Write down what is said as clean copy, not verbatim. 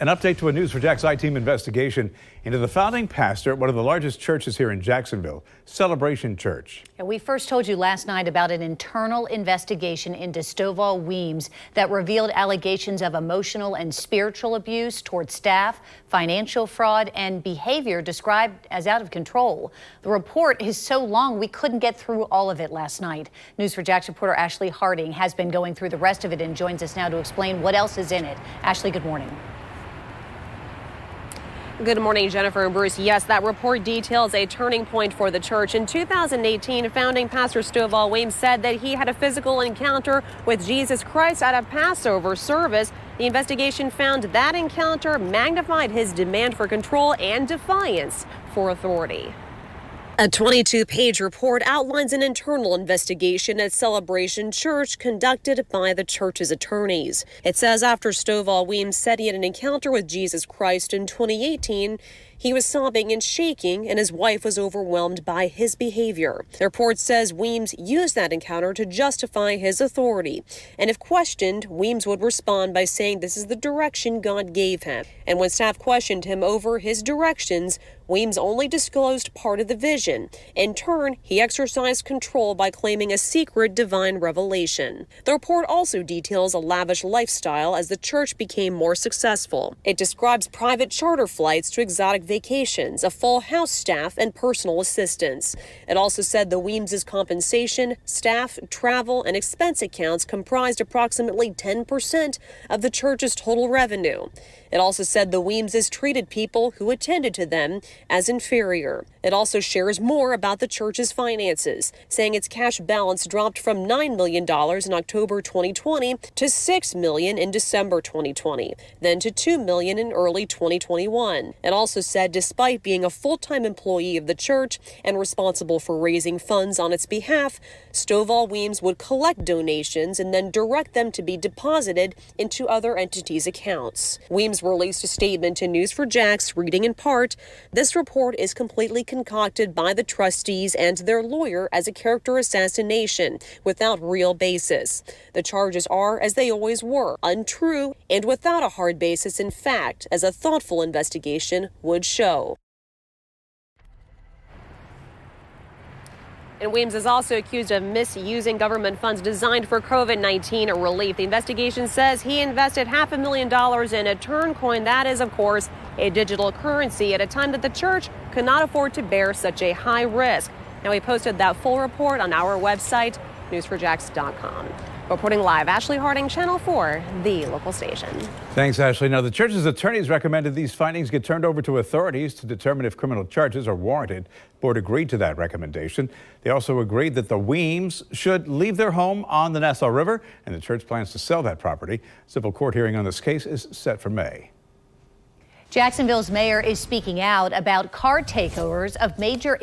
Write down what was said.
An update to a News for Jax I-Team investigation into the founding pastor at one of the largest churches here in Jacksonville, Celebration Church. And we first told you last night about an internal investigation into Stovall Weems that revealed allegations of emotional and spiritual abuse toward staff, financial fraud, and behavior described as out of control. The report is so long we couldn't get through all of it last night. News for Jax reporter Ashley Harding has been going through the rest of it and joins us now to explain what else is in it. Ashley, good morning. Good morning, Jennifer and Bruce. Yes, that report details a turning point for the church. In 2018, founding pastor Stovall Weems said that he had a physical encounter with Jesus Christ at a Passover service. The investigation found that encounter magnified his demand for control and defiance for authority. A 22-page report outlines an internal investigation at Celebration Church conducted by the church's attorneys. It says after Stovall Weems said he had an encounter with Jesus Christ in 2018, he was sobbing and shaking, and his wife was overwhelmed by his behavior. The report says Weems used that encounter to justify his authority. And if questioned, Weems would respond by saying this is the direction God gave him. And when staff questioned him over his directions, Weems only disclosed part of the vision. In turn, he exercised control by claiming a secret divine revelation. The report also details a lavish lifestyle as the church became more successful. It describes private charter flights to exotic vacations, a full house staff, and personal assistants. It also said the Weems' compensation, staff, travel, and expense accounts comprised approximately 10% of the church's total revenue. It also said the Weems' treated people who attended to them as inferior. It also shares more about the church's finances, saying its cash balance dropped from $9 million in October 2020 to $6 million in December 2020, then to $2 million in early 2021. It also said despite being a full-time employee of the church and responsible for raising funds on its behalf, Stovall Weems would collect donations and then direct them to be deposited into other entities' accounts. Weems released a statement to News for Jax, reading in part, "This report is completely concocted by the trustees and their lawyer as a character assassination without real basis. The charges are, as they always were, untrue and without a hard basis in fact, as a thoughtful investigation would show." And Weems is also accused of misusing government funds designed for COVID-19 relief. The investigation says he invested $500,000 in a Turncoin. That is, of course, a digital currency at a time that the church could not afford to bear such a high risk. Now, we posted that full report on our website, newsforjax.com. Reporting live, Ashley Harding, Channel 4, the local station. Thanks, Ashley. Now, the church's attorneys recommended these findings get turned over to authorities to determine if criminal charges are warranted. The board agreed to that recommendation. They also agreed that the Weems should leave their home on the Nassau River, and the church plans to sell that property. Civil court hearing on this case is set for May. Jacksonville's mayor is speaking out about car takeovers of major